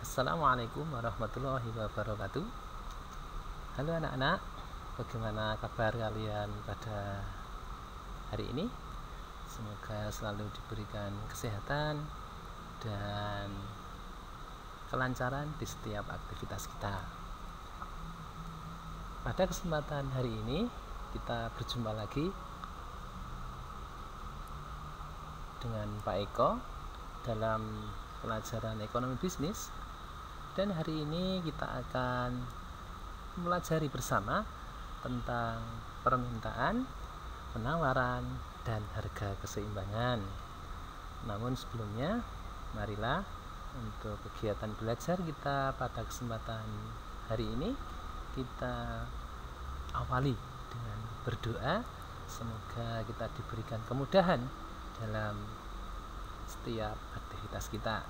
Assalamualaikum warahmatullahi wabarakatuh. Halo anak-anak, bagaimana kabar kalian pada hari ini? Semoga selalu diberikan kesehatan dan kelancaran di setiap aktivitas kita. Pada kesempatan hari ini kita berjumpa lagi dengan Pak Eko dalam pelajaran ekonomi bisnis, dan hari ini kita akan mempelajari bersama tentang permintaan, penawaran, dan harga keseimbangan. Namun sebelumnya, marilah untuk kegiatan belajar kita pada kesempatan hari ini kita awali dengan berdoa. Semoga kita diberikan kemudahan dalam setiap aktivitas kita.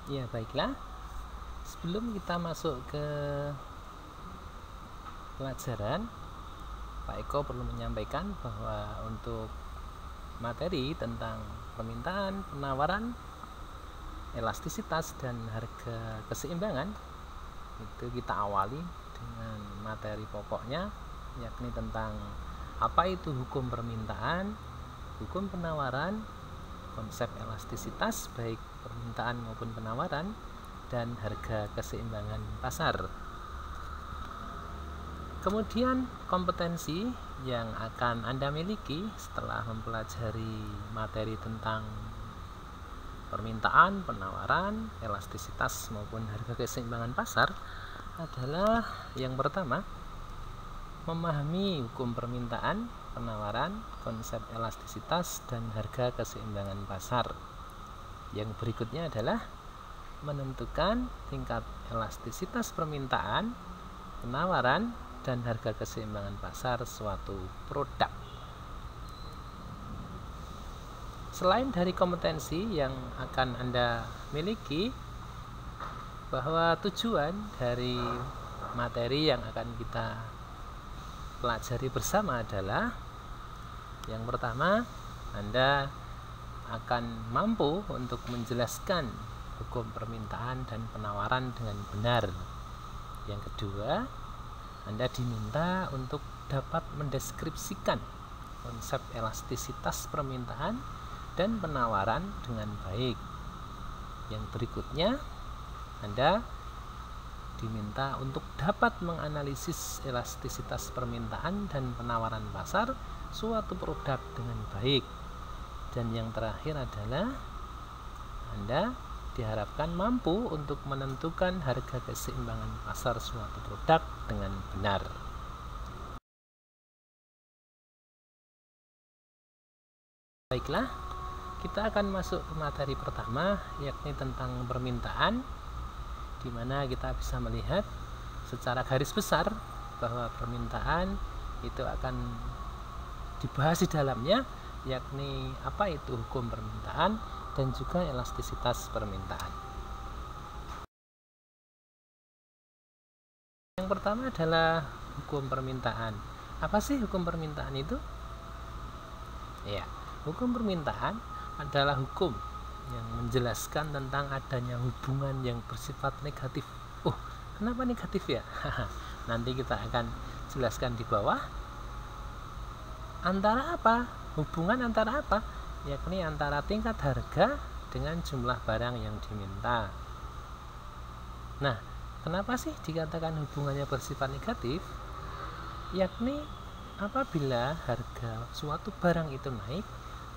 Ya, baiklah. Sebelum kita masuk ke pelajaran, Pak Eko perlu menyampaikan bahwa untuk materi tentang permintaan, penawaran, elastisitas, dan harga keseimbangan itu kita awali dengan materi pokoknya, yakni tentang apa itu hukum permintaan, hukum penawaran, konsep elastisitas baik permintaan maupun penawaran, dan harga keseimbangan pasar. Kemudian kompetensi yang akan Anda miliki setelah mempelajari materi tentang permintaan, penawaran, elastisitas maupun harga keseimbangan pasar adalah yang pertama, memahami hukum permintaan, penawaran, konsep elastisitas, dan harga keseimbangan pasar. Yang berikutnya adalah menentukan tingkat elastisitas permintaan, penawaran, dan harga keseimbangan pasar suatu produk. Selain dari kompetensi yang akan Anda miliki, bahwa tujuan dari materi yang akan kita pelajari bersama adalah yang pertama, Anda akan mampu untuk menjelaskan hukum permintaan dan penawaran dengan benar. Yang kedua, Anda diminta untuk dapat mendeskripsikan konsep elastisitas permintaan dan penawaran dengan baik. Yang berikutnya, Anda diminta untuk dapat menganalisis elastisitas permintaan dan penawaran pasar suatu produk dengan baik. Dan yang terakhir adalah Anda diharapkan mampu untuk menentukan harga keseimbangan pasar suatu produk dengan benar. Baiklah, kita akan masuk ke materi pertama, yakni tentang permintaan, di mana kita bisa melihat secara garis besar bahwa permintaan itu akan dibahas di dalamnya, yakni apa itu hukum permintaan dan juga elastisitas permintaan. Yang pertama adalah hukum permintaan. Apa sih hukum permintaan itu? Ya, hukum permintaan adalah hukum yang menjelaskan tentang adanya hubungan yang bersifat negatif. Kenapa negatif ya? Nanti kita akan jelaskan di bawah. Antara apa? Hubungan antara apa? Yakni antara tingkat harga dengan jumlah barang yang diminta. Nah, kenapa sih dikatakan hubungannya bersifat negatif? Yakni apabila harga suatu barang itu naik,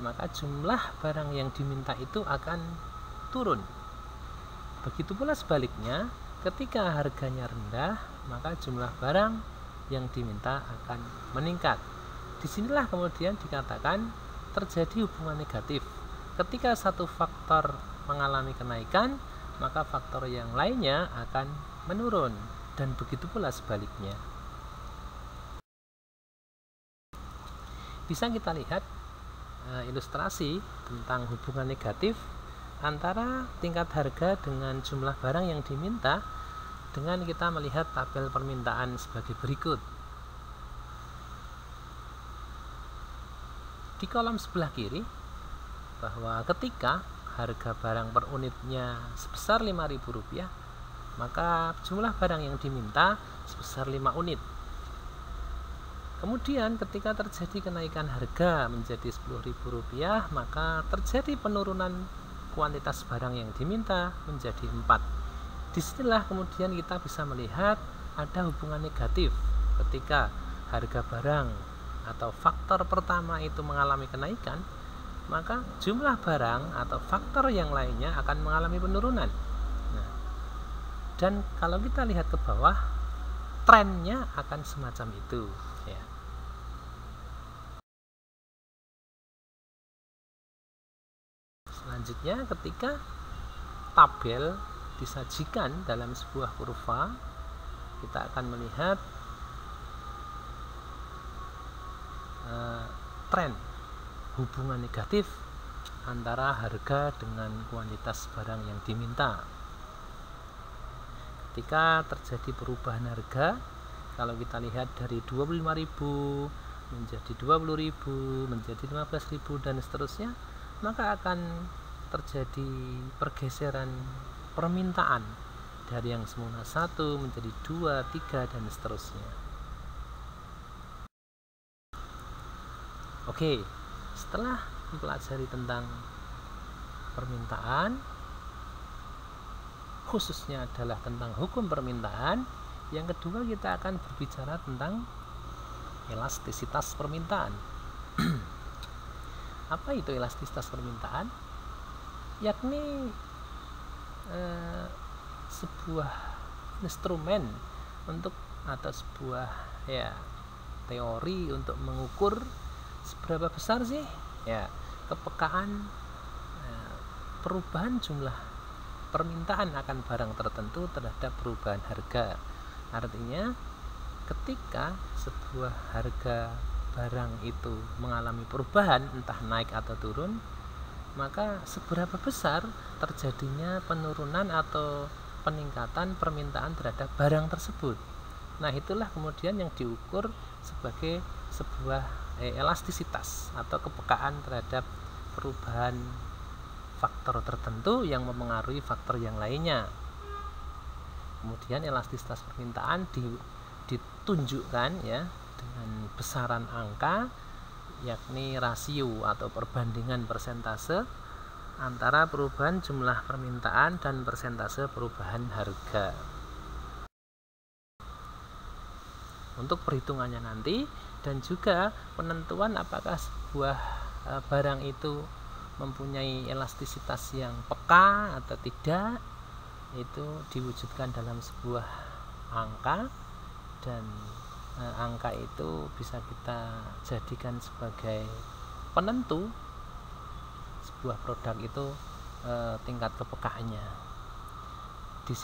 maka jumlah barang yang diminta itu akan turun. Begitu pula sebaliknya, ketika harganya rendah, maka jumlah barang yang diminta akan meningkat. Disinilah kemudian dikatakan terjadi hubungan negatif. Ketika satu faktor mengalami kenaikan, maka faktor yang lainnya akan menurun, dan begitu pula sebaliknya. Bisa kita lihat ilustrasi tentang hubungan negatif antara tingkat harga dengan jumlah barang yang diminta dengan kita melihat tabel permintaan sebagai berikut. Di kolom sebelah kiri, bahwa ketika harga barang per unitnya sebesar Rp5.000, maka jumlah barang yang diminta sebesar 5 unit. Kemudian ketika terjadi kenaikan harga menjadi Rp10.000, maka terjadi penurunan kuantitas barang yang diminta menjadi 4. Disinilah kemudian kita bisa melihat ada hubungan negatif. Ketika harga barang atau faktor pertama itu mengalami kenaikan, maka jumlah barang atau faktor yang lainnya akan mengalami penurunan. Dan kalau kita lihat ke bawah, trennya akan semacam itu, ya. Selanjutnya, ketika tabel disajikan dalam sebuah kurva, kita akan melihat tren hubungan negatif antara harga dengan kuantitas barang yang diminta. Ketika terjadi perubahan harga, kalau kita lihat dari 25.000 menjadi 20.000 menjadi 15.000 dan seterusnya, maka akan terjadi pergeseran permintaan dari yang semula 1 menjadi 2, 3 dan seterusnya. Oke, setelah mempelajari tentang permintaan, khususnya adalah tentang hukum permintaan, yang kedua kita akan berbicara tentang elastisitas permintaan. Apa itu elastisitas permintaan? Yakni sebuah instrumen untuk atau sebuah teori untuk mengukur seberapa besar sih kepekaan perubahan jumlah permintaan akan barang tertentu terhadap perubahan harga. Artinya ketika sebuah harga barang itu mengalami perubahan, entah naik atau turun, maka seberapa besar terjadinya penurunan atau peningkatan permintaan terhadap barang tersebut. Nah, itulah kemudian yang diukur sebagai sebuah elastisitas atau kepekaan terhadap perubahan faktor tertentu yang memengaruhi faktor yang lainnya. Kemudian elastisitas permintaan ditunjukkan dengan besaran angka yakni rasio atau perbandingan persentase antara perubahan jumlah permintaan dan persentase perubahan harga. Untuk perhitungannya nanti dan juga penentuan apakah sebuah barang itu mempunyai elastisitas yang peka atau tidak, itu diwujudkan dalam sebuah angka, dan angka itu bisa kita jadikan sebagai penentu sebuah produk itu tingkat kepekaannya. Di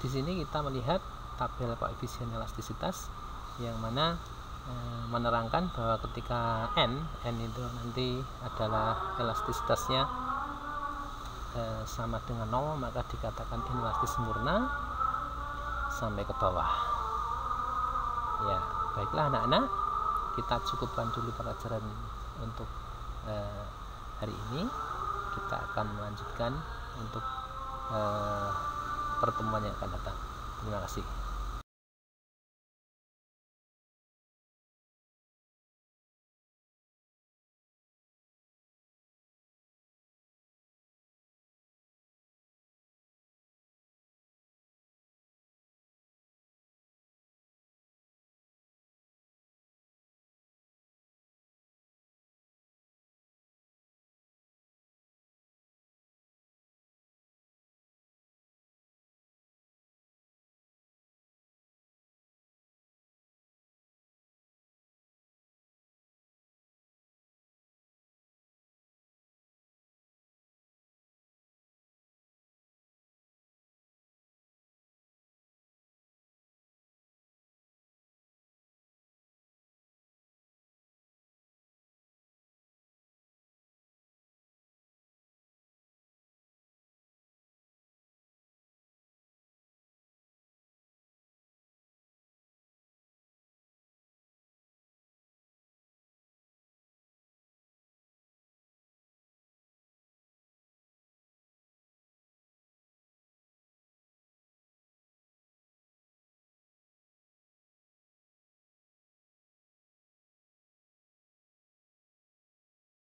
sini kita melihat tabel koefisien elastisitas yang mana menerangkan bahwa ketika n itu nanti adalah elastisitasnya sama dengan 0, maka dikatakan inelastis sempurna sampai ke bawah. Ya, baiklah anak-anak, kita cukupkan dulu pelajaran untuk hari ini. Kita akan melanjutkan untuk pertemuan yang akan datang. Terima kasih.